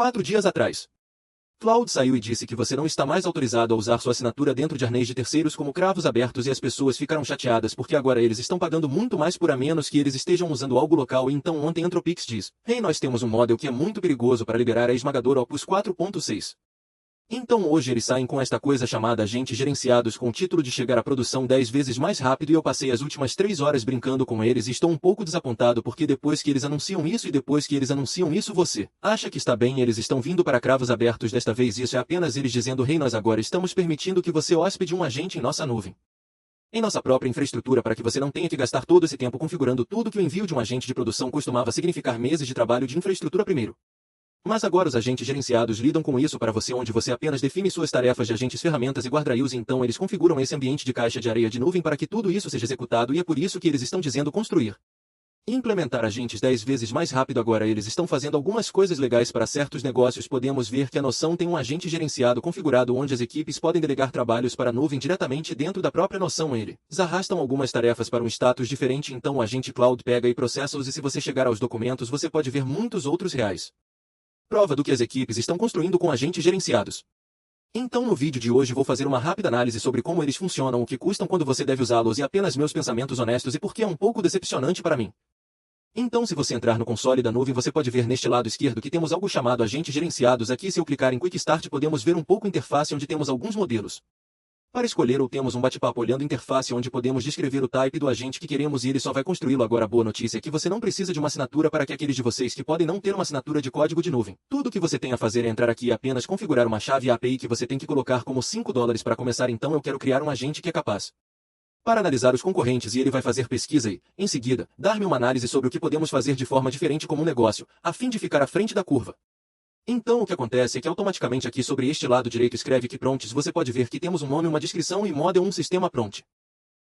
4 dias atrás. Cloud saiu e disse que você não está mais autorizado a usar sua assinatura dentro de arnês de terceiros como cravos abertos e as pessoas ficaram chateadas porque agora eles estão pagando muito mais por a menos que eles estejam usando algo local e então ontem Entropix diz, hey, nós temos um model que é muito perigoso para liberar a esmagadora Opus 4.6. Então hoje eles saem com esta coisa chamada agentes gerenciados com o título de chegar à produção 10 vezes mais rápido e eu passei as últimas 3 horas brincando com eles e estou um pouco desapontado porque depois que eles anunciam isso e depois que eles anunciam isso você acha que está bem eles estão vindo para cravos abertos desta vez isso é apenas eles dizendo hey nós agora estamos permitindo que você hóspede um agente em nossa nuvem. Em nossa própria infraestrutura para que você não tenha que gastar todo esse tempo configurando tudo que o envio de um agente de produção costumava significar meses de trabalho de infraestrutura primeiro. Mas agora os agentes gerenciados lidam com isso para você onde você apenas define suas tarefas de agentes ferramentas e guardrails e então eles configuram esse ambiente de caixa de areia de nuvem para que tudo isso seja executado e é por isso que eles estão dizendo construir. E implementar agentes 10 vezes mais rápido agora eles estão fazendo algumas coisas legais para certos negócios podemos ver que a noção tem um agente gerenciado configurado onde as equipes podem delegar trabalhos para a nuvem diretamente dentro da própria noção eles arrastam algumas tarefas para um status diferente então o agente cloud pega e processa-os e se você chegar aos documentos você pode ver muitos outros reais. Prova do que as equipes estão construindo com agentes gerenciados. Então no vídeo de hoje vou fazer uma rápida análise sobre como eles funcionam, o que custam quando você deve usá-los e apenas meus pensamentos honestos e por que é um pouco decepcionante para mim. Então se você entrar no console da nuvem você pode ver neste lado esquerdo que temos algo chamado agentes gerenciados aqui se eu clicar em Quick Start podemos ver um pouco a interface onde temos alguns modelos. Para escolher ou temos um bate-papo olhando a interface onde podemos descrever o type do agente que queremos e ele só vai construí-lo agora. A boa notícia é que você não precisa de uma assinatura para que aqueles de vocês que podem não ter uma assinatura de código de nuvem. Tudo que você tem a fazer é entrar aqui e apenas configurar uma chave API que você tem que colocar como $5 para começar então eu quero criar um agente que é capaz para analisar os concorrentes e ele vai fazer pesquisa e, em seguida, dar-me uma análise sobre o que podemos fazer de forma diferente como um negócio, a fim de ficar à frente da curva. Então o que acontece é que automaticamente aqui sobre este lado direito escreve que prompts você pode ver que temos um nome, uma descrição e model um sistema prompt.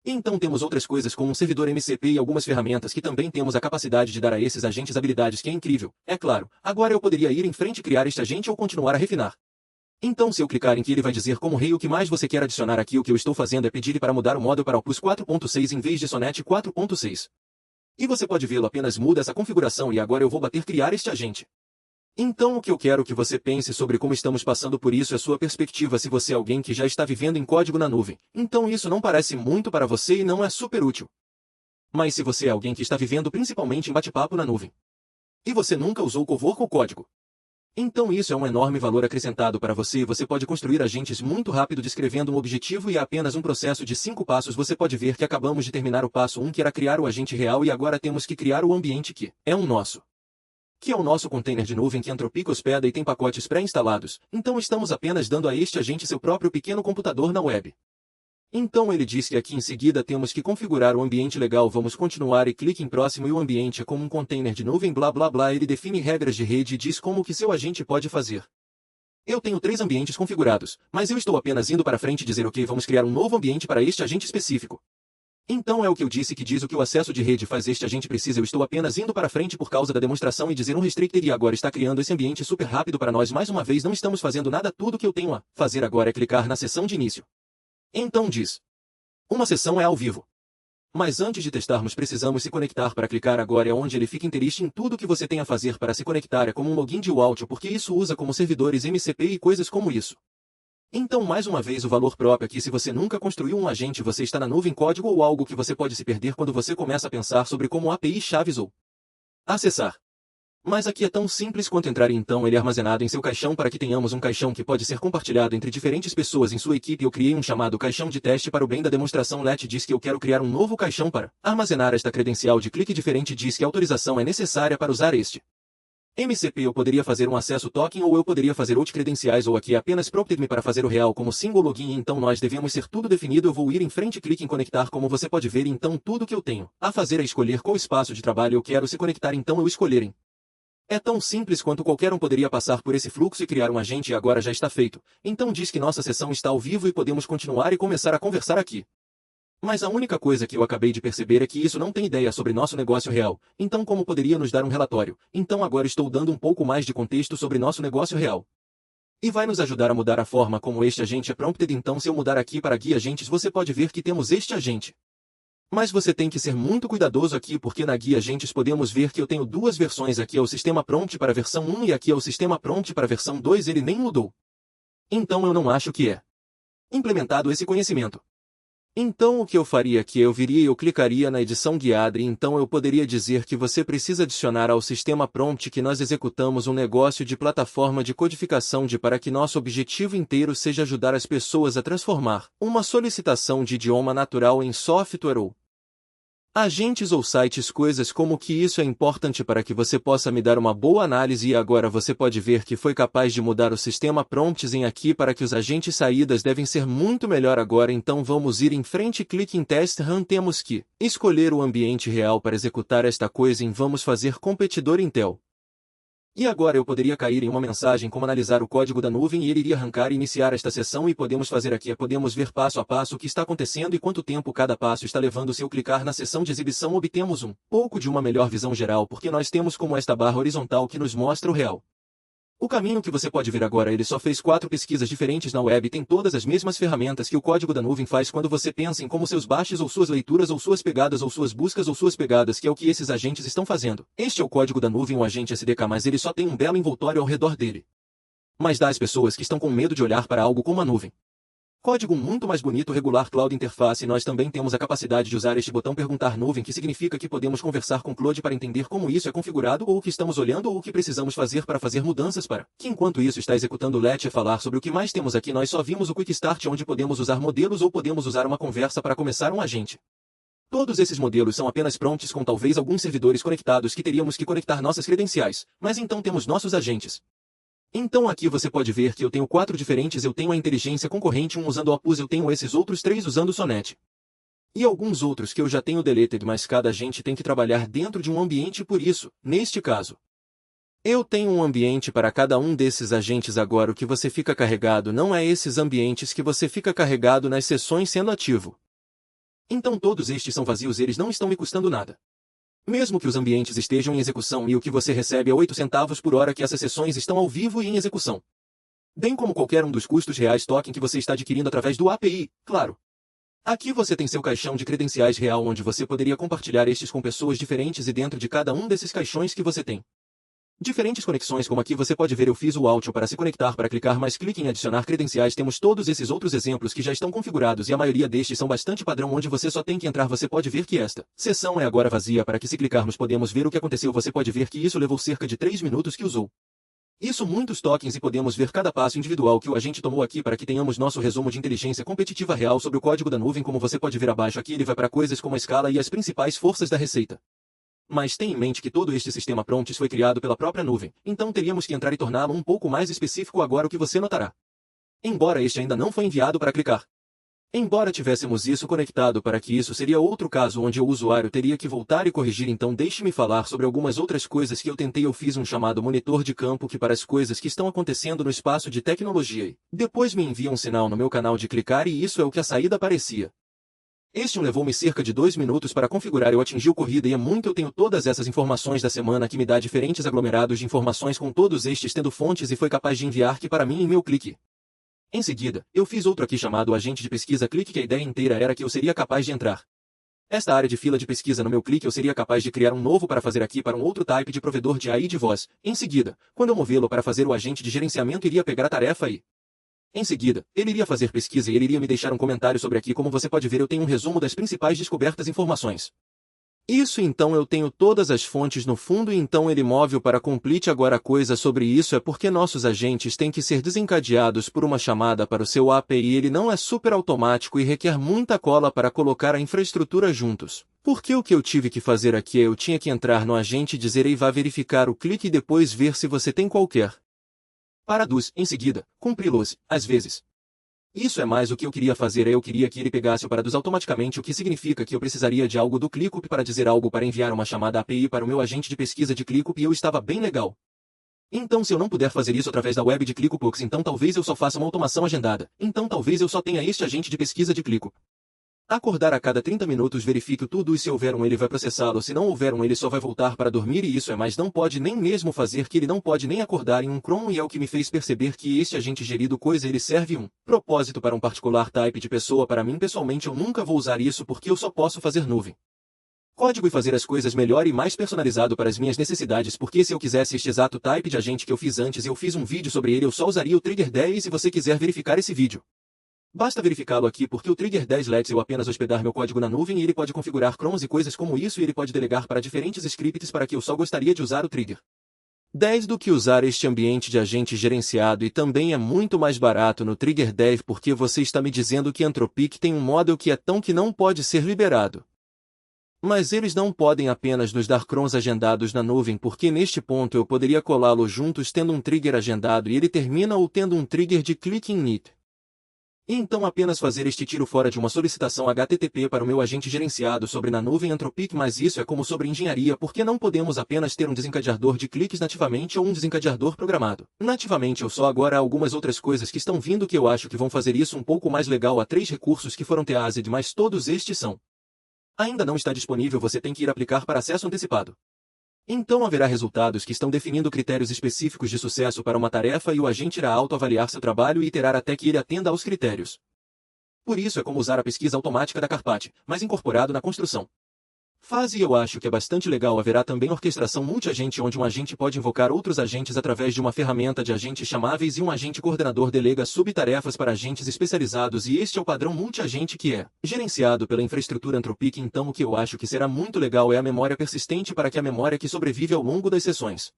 E então temos outras coisas como um servidor MCP e algumas ferramentas que também temos a capacidade de dar a esses agentes habilidades que é incrível. É claro, agora eu poderia ir em frente e criar este agente ou continuar a refinar. Então se eu clicar em que ele vai dizer como rei o que mais você quer adicionar aqui o que eu estou fazendo é pedir para mudar o model para Opus 4.6 em vez de Sonnet 4.6. E você pode vê-lo apenas muda essa configuração e agora eu vou bater criar este agente. Então o que eu quero que você pense sobre como estamos passando por isso é sua perspectiva se você é alguém que já está vivendo em código na nuvem. Então isso não parece muito para você e não é super útil. Mas se você é alguém que está vivendo principalmente em bate-papo na nuvem. E você nunca usou Cowork ou código. Então isso é um enorme valor acrescentado para você e você pode construir agentes muito rápido descrevendo um objetivo e é apenas um processo de 5 passos você pode ver que acabamos de terminar o passo 1 que era criar o agente real e agora temos que criar o ambiente que é um nosso. Que é o nosso container de nuvem que Entropik hospeda e tem pacotes pré-instalados, então estamos apenas dando a este agente seu próprio pequeno computador na web. Então ele diz que aqui em seguida temos que configurar o ambiente legal vamos continuar e clique em próximo e o ambiente é como um container de nuvem blá blá blá ele define regras de rede e diz como que seu agente pode fazer. Eu tenho 3 ambientes configurados, mas eu estou apenas indo para frente e dizer ok vamos criar um novo ambiente para este agente específico. Então é o que eu disse que diz o que o acesso de rede faz este agente precisa eu estou apenas indo para frente por causa da demonstração e dizer um restricted e agora está criando esse ambiente super rápido para nós mais uma vez não estamos fazendo nada tudo que eu tenho a fazer agora é clicar na seção de início. Então diz. Uma sessão é ao vivo. Mas antes de testarmos precisamos se conectar para clicar agora é onde ele fica interesse em tudo que você tem a fazer para se conectar é como um login de Vault porque isso usa como servidores MCP e coisas como isso. Então mais uma vez o valor próprio aqui se você nunca construiu um agente você está na nuvem código ou algo que você pode se perder quando você começa a pensar sobre como API chaves ou acessar. Mas aqui é tão simples quanto entrar e então ele é armazenado em seu caixão para que tenhamos um caixão que pode ser compartilhado entre diferentes pessoas em sua equipe eu criei um chamado caixão de teste para o bem da demonstração let diz que eu quero criar um novo caixão para armazenar esta credencial de clique diferente diz que a autorização é necessária para usar este. MCP eu poderia fazer um acesso token ou eu poderia fazer outras credenciais ou aqui é apenas prompted-me para fazer o real como single login e então nós devemos ser tudo definido eu vou ir em frente e clique em conectar como você pode ver e então tudo que eu tenho a fazer é escolher qual espaço de trabalho eu quero se conectar então eu escolherem. É tão simples quanto qualquer um poderia passar por esse fluxo e criar um agente e agora já está feito, então diz que nossa sessão está ao vivo e podemos continuar e começar a conversar aqui. Mas a única coisa que eu acabei de perceber é que isso não tem ideia sobre nosso negócio real, então como poderia nos dar um relatório, então agora estou dando um pouco mais de contexto sobre nosso negócio real. E vai nos ajudar a mudar a forma como este agente é prompted então se eu mudar aqui para guia agentes você pode ver que temos este agente. Mas você tem que ser muito cuidadoso aqui porque na guia agentes podemos ver que eu tenho duas versões. Aqui é o sistema prompt para a versão 1 e aqui é o sistema prompt para a versão 2, ele nem mudou. Então eu não acho que é implementado esse conhecimento. Então o que eu faria aqui? Eu viria e eu clicaria na edição guiada e então eu poderia dizer que você precisa adicionar ao sistema prompt que nós executamos um negócio de plataforma de codificação para que nosso objetivo inteiro seja ajudar as pessoas a transformar uma solicitação de idioma natural em software ou agentes ou sites, coisas como que isso é importante para que você possa me dar uma boa análise e agora você pode ver que foi capaz de mudar o sistema prompts em aqui para que os agentes saídas devem ser muito melhor agora. Então vamos ir em frente, clique em Test Run, temos que escolher o ambiente real para executar esta coisa em vamos fazer competidor Intel. E agora eu poderia cair em uma mensagem como analisar o código da nuvem e ele iria arrancar e iniciar esta sessão e podemos fazer aqui, podemos ver passo a passo o que está acontecendo e quanto tempo cada passo está levando. Se eu clicar na seção de exibição obtemos um pouco de uma melhor visão geral porque nós temos como esta barra horizontal que nos mostra o real. O caminho que você pode ver agora, ele só fez 4 pesquisas diferentes na web e tem todas as mesmas ferramentas que o código da nuvem faz quando você pensa em como seus bashes ou suas leituras ou suas pegadas ou suas buscas ou suas pegadas, que é o que esses agentes estão fazendo. Este é o código da nuvem, o agente SDK, mas ele só tem um belo envoltório ao redor dele. Mas dá às pessoas que estão com medo de olhar para algo como a nuvem. Código muito mais bonito, regular Cloud Interface. Nós também temos a capacidade de usar este botão perguntar nuvem, que significa que podemos conversar com Claude para entender como isso é configurado ou o que estamos olhando ou o que precisamos fazer para fazer mudanças para que enquanto isso está executando o Let falar sobre o que mais temos aqui. Nós só vimos o Quick Start onde podemos usar modelos ou podemos usar uma conversa para começar um agente. Todos esses modelos são apenas prompts com talvez alguns servidores conectados que teríamos que conectar nossas credenciais, mas então temos nossos agentes. Então aqui você pode ver que eu tenho 4 diferentes, eu tenho a inteligência concorrente 1 usando Opus, eu tenho esses outros 3 usando Sonnet. E alguns outros que eu já tenho deleted, mas cada agente tem que trabalhar dentro de um ambiente, por isso, neste caso, eu tenho um ambiente para cada um desses agentes. Agora o que você fica carregado não é esses ambientes que você fica carregado nas sessões sendo ativo. Então todos estes são vazios, eles não estão me custando nada. Mesmo que os ambientes estejam em execução e o que você recebe é 8 centavos por hora que essas sessões estão ao vivo e em execução. Bem como qualquer um dos custos reais token que você está adquirindo através do API, claro. Aqui você tem seu caixão de credenciais real onde você poderia compartilhar estes com pessoas diferentes e dentro de cada um desses caixões que você tem diferentes conexões, como aqui você pode ver eu fiz o Audio para se conectar, para clicar mais clique em adicionar credenciais. Temos todos esses outros exemplos que já estão configurados e a maioria destes são bastante padrão onde você só tem que entrar. Você pode ver que esta sessão é agora vazia para que se clicarmos podemos ver o que aconteceu. Você pode ver que isso levou cerca de 3 minutos que usou. Isso muitos tokens e podemos ver cada passo individual que o agente tomou aqui para que tenhamos nosso resumo de inteligência competitiva real sobre o código da nuvem. Como você pode ver abaixo aqui ele vai para coisas como a escala e as principais forças da receita. Mas tenha em mente que todo este sistema prompts foi criado pela própria nuvem, então teríamos que entrar e torná-lo um pouco mais específico. Agora o que você notará, embora este ainda não foi enviado para clicar, embora tivéssemos isso conectado para que isso seria outro caso onde o usuário teria que voltar e corrigir. Então deixe-me falar sobre algumas outras coisas que eu tentei. Eu fiz um chamado monitor de campo que para as coisas que estão acontecendo no espaço de tecnologia e depois me envia um sinal no meu canal de clicar e isso é o que a saída parecia. Este levou-me cerca de 2 minutos para configurar. Eu atingi o corrida e é muito. Eu tenho todas essas informações da semana que me dá diferentes aglomerados de informações com todos estes tendo fontes e foi capaz de enviar que para mim em meu clique. Em seguida, eu fiz outro aqui chamado agente de pesquisa clique que a ideia inteira era que eu seria capaz de entrar esta área de fila de pesquisa no meu clique. Eu seria capaz de criar um novo para fazer aqui para um outro type de provedor de AI de voz. Em seguida, quando eu movê-lo para fazer o agente de gerenciamento iria pegar a tarefa e em seguida, ele iria fazer pesquisa e ele iria me deixar um comentário sobre aqui. Como você pode ver eu tenho um resumo das principais descobertas e informações. Isso então eu tenho todas as fontes no fundo e então ele move para complete. Agora a coisa sobre isso é porque nossos agentes têm que ser desencadeados por uma chamada para o seu API. Ele não é super automático e requer muita cola para colocar a infraestrutura juntos. Porque o que eu tive que fazer aqui é eu tinha que entrar no agente e dizer ei vá verificar o clique e depois ver se você tem qualquer parados, em seguida, cumpri-los, às vezes. Isso é mais o que eu queria fazer. Eu queria que ele pegasse o parados automaticamente, o que significa que eu precisaria de algo do ClickUp para dizer algo para enviar uma chamada API para o meu agente de pesquisa de ClickUp e eu estava bem legal. Então se eu não puder fazer isso através da web de ClickUp, então talvez eu só faça uma automação agendada. Então talvez eu só tenha este agente de pesquisa de ClickUp. Acordar a cada 30 minutos, verifique tudo e se houver um ele vai processá-lo, se não houver um ele só vai voltar para dormir e isso é mais não pode nem mesmo fazer que ele não pode nem acordar em um Chrome e é o que me fez perceber que este agente gerido coisa ele serve um propósito para um particular type de pessoa. Para mim pessoalmente eu nunca vou usar isso porque eu só posso fazer nuvem. Código e fazer as coisas melhor e mais personalizado para as minhas necessidades, porque se eu quisesse este exato type de agente que eu fiz antes eu fiz um vídeo sobre ele, eu só usaria o Trigger 10 e se você quiser verificar esse vídeo. Basta verificá-lo aqui porque o Trigger 10 lets eu apenas hospedar meu código na nuvem e ele pode configurar crons e coisas como isso e ele pode delegar para diferentes scripts para que eu só gostaria de usar o Trigger 10 do que usar este ambiente de agente gerenciado e também é muito mais barato no Trigger 10 porque você está me dizendo que Anthropic tem um model que é tão que não pode ser liberado. Mas eles não podem apenas nos dar crons agendados na nuvem porque neste ponto eu poderia colá-lo juntos tendo um trigger agendado e ele termina ou tendo um trigger de clicking init. E então apenas fazer este tiro fora de uma solicitação HTTP para o meu agente gerenciado sobre na nuvem Anthropic, mas isso é como sobre engenharia porque não podemos apenas ter um desencadeador de cliques nativamente ou um desencadeador programado. Nativamente eu só agora há algumas outras coisas que estão vindo que eu acho que vão fazer isso um pouco mais legal. Há 3 recursos que foram teased, mas todos estes são. Ainda não está disponível, você tem que ir aplicar para acesso antecipado. Então haverá resultados que estão definindo critérios específicos de sucesso para uma tarefa e o agente irá autoavaliar seu trabalho e iterar até que ele atenda aos critérios. Por isso é como usar a pesquisa automática da Carpati, mas incorporado na construção. Fase eu acho que é bastante legal. Haverá também orquestração multi-agente onde um agente pode invocar outros agentes através de uma ferramenta de agentes chamáveis e um agente coordenador delega subtarefas para agentes especializados e este é o padrão multi-agente que é gerenciado pela infraestrutura Anthropic. Então o que eu acho que será muito legal é a memória persistente para que a memória que sobrevive ao longo das sessões.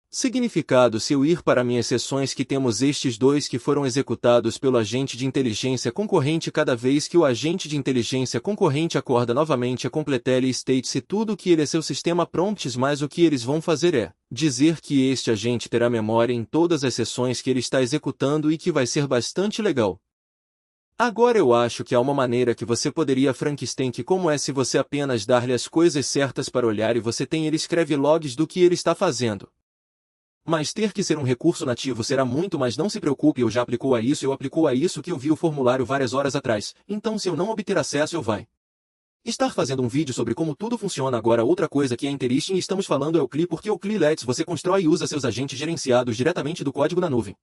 Significado: se eu ir para minhas sessões que temos estes 2 que foram executados pelo agente de inteligência concorrente cada vez que o agente de inteligência concorrente acorda novamente a completely state se tudo que ele é seu sistema prompts, mas o que eles vão fazer é dizer que este agente terá memória em todas as sessões que ele está executando e que vai ser bastante legal. Agora eu acho que há uma maneira que você poderia Frankenstein que como é se você apenas dar-lhe as coisas certas para olhar e você tem ele escreve logs do que ele está fazendo. Mas ter que ser um recurso nativo será muito, mas não se preocupe, eu já aplicou a isso que eu vi o formulário várias horas atrás, então se eu não obter acesso eu vai estar fazendo um vídeo sobre como tudo funciona. Agora outra coisa que é interesting e estamos falando é o CLI porque o CLI lets você constrói e usa seus agentes gerenciados diretamente do código na nuvem.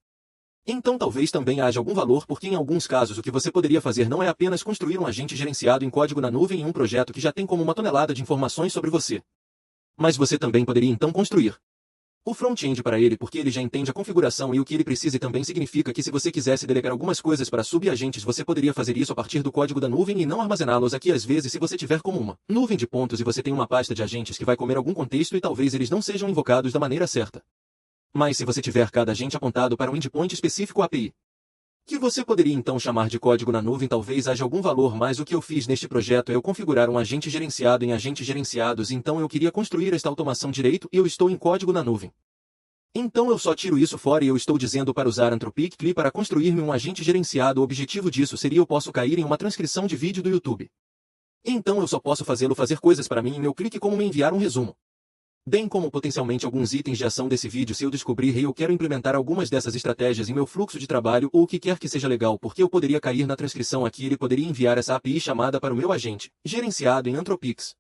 Então talvez também haja algum valor porque em alguns casos o que você poderia fazer não é apenas construir um agente gerenciado em código na nuvem em um projeto que já tem como uma tonelada de informações sobre você. Mas você também poderia então construir o front-end para ele porque ele já entende a configuração e o que ele precisa e também significa que se você quisesse delegar algumas coisas para subagentes você poderia fazer isso a partir do código da nuvem e não armazená-los aqui. Às vezes se você tiver como uma nuvem de pontos e você tem uma pasta de agentes que vai comer algum contexto e talvez eles não sejam invocados da maneira certa. Mas se você tiver cada agente apontado para um endpoint específico API, que você poderia então chamar de código na nuvem, talvez haja algum valor, mas o que eu fiz neste projeto é eu configurar um agente gerenciado em agentes gerenciados, então eu queria construir esta automação direito e eu estou em código na nuvem. Então eu só tiro isso fora e eu estou dizendo para usar Anthropic CLI para construir-me um agente gerenciado. O objetivo disso seria eu posso cair em uma transcrição de vídeo do YouTube. Então eu só posso fazê-lo fazer coisas para mim em meu clique como me enviar um resumo. Bem como potencialmente alguns itens de ação desse vídeo se eu descobrir e eu quero implementar algumas dessas estratégias em meu fluxo de trabalho ou o que quer que seja legal porque eu poderia cair na transcrição aqui e ele poderia enviar essa API chamada para o meu agente, gerenciado em Anthropics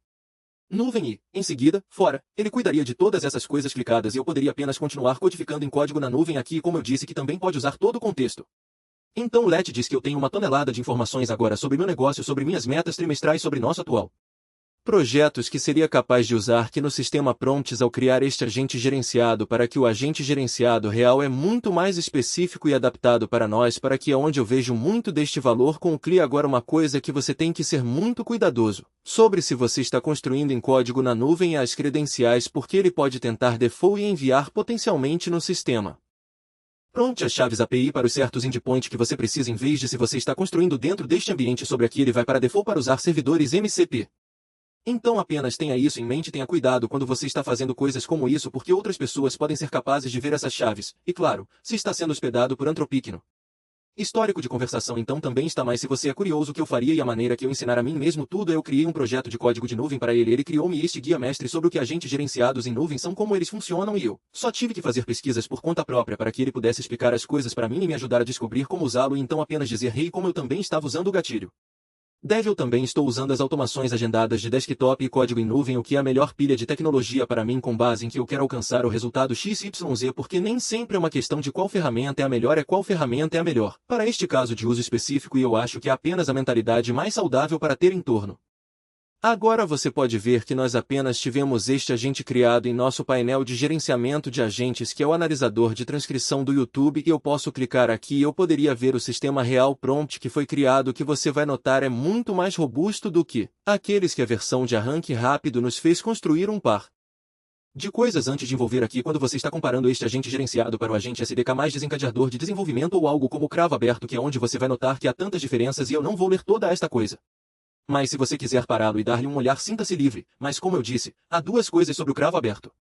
nuvem e, em seguida, fora, ele cuidaria de todas essas coisas clicadas e eu poderia apenas continuar codificando em código na nuvem aqui como eu disse que também pode usar todo o contexto. Então o Let diz que eu tenho uma tonelada de informações agora sobre meu negócio, sobre minhas metas trimestrais, sobre nosso atual projetos que seria capaz de usar que no sistema prompts ao criar este agente gerenciado para que o agente gerenciado real é muito mais específico e adaptado para nós para que é onde eu vejo muito deste valor com o CLI. Agora uma coisa que você tem que ser muito cuidadoso sobre se você está construindo em código na nuvem é as credenciais porque ele pode tentar default e enviar potencialmente no sistema prompt as chaves API para os certos endpoints que você precisa em vez de se você está construindo dentro deste ambiente sobre aqui ele vai para default para usar servidores MCP. Então apenas tenha isso em mente, tenha cuidado quando você está fazendo coisas como isso porque outras pessoas podem ser capazes de ver essas chaves, e claro, se está sendo hospedado por Anthropic no histórico de conversação então também está, mas se você é curioso o que eu faria e a maneira que eu ensinar a mim mesmo tudo eu criei um projeto de código de nuvem para ele criou-me este guia mestre sobre o que agentes gerenciados em nuvem são, como eles funcionam e eu só tive que fazer pesquisas por conta própria para que ele pudesse explicar as coisas para mim e me ajudar a descobrir como usá-lo e então apenas dizer hey como eu também estava usando o gatilho Eu também estou usando as automações agendadas de desktop e código em nuvem, o que é a melhor pilha de tecnologia para mim com base em que eu quero alcançar o resultado XYZ, porque nem sempre é uma questão de qual ferramenta é a melhor, é qual ferramenta é a melhor para este caso de uso específico, e eu acho que é apenas a mentalidade mais saudável para ter em torno. Agora você pode ver que nós apenas tivemos este agente criado em nosso painel de gerenciamento de agentes, que é o analisador de transcrição do YouTube, e eu posso clicar aqui e eu poderia ver o sistema real prompt que foi criado, que você vai notar é muito mais robusto do que aqueles que a versão de arranque rápido nos fez construir um par de coisas antes de envolver aqui. Quando você está comparando este agente gerenciado para o agente SDK mais desencadeador de desenvolvimento ou algo como o cravo aberto, que é onde você vai notar que há tantas diferenças, e eu não vou ler toda esta coisa. Mas se você quiser pará-lo e dar-lhe um olhar, sinta-se livre. Mas como eu disse, há duas coisas sobre o cravo aberto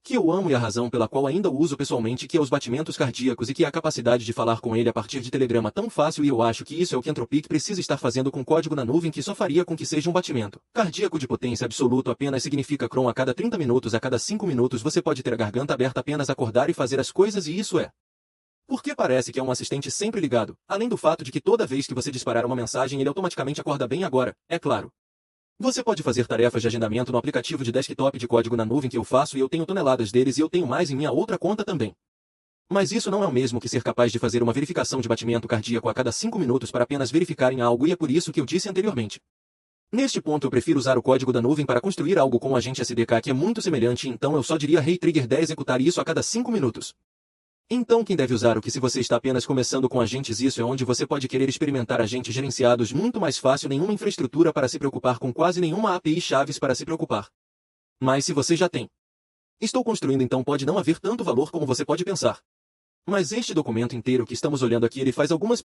que eu amo, e a razão pela qual ainda o uso pessoalmente, que é os batimentos cardíacos, e que é a capacidade de falar com ele a partir de telegrama tão fácil, e eu acho que isso é o que Anthropic precisa estar fazendo com código na nuvem, que só faria com que seja um batimento cardíaco de potência absoluto. Apenas significa cron a cada 30 minutos, a cada 5 minutos você pode ter a garganta aberta, apenas acordar e fazer as coisas, e isso é porque parece que é um assistente sempre ligado, além do fato de que toda vez que você disparar uma mensagem ele automaticamente acorda. Bem, agora, é claro, você pode fazer tarefas de agendamento no aplicativo de desktop de código na nuvem que eu faço, e eu tenho toneladas deles, e eu tenho mais em minha outra conta também. Mas isso não é o mesmo que ser capaz de fazer uma verificação de batimento cardíaco a cada 5 minutos para apenas verificarem algo, e é por isso que eu disse anteriormente. Neste ponto eu prefiro usar o código da nuvem para construir algo com o agente SDK, que é muito semelhante, então eu só diria Hey Trigger 10 executar isso a cada 5 minutos. Então quem deve usar o que? Se você está apenas começando com agentes, isso é onde você pode querer experimentar agentes gerenciados muito mais fácil, nenhuma infraestrutura para se preocupar com, quase nenhuma API chaves para se preocupar. Mas se você já tem, estou construindo, então pode não haver tanto valor como você pode pensar. Mas este documento inteiro que estamos olhando aqui, ele faz algumas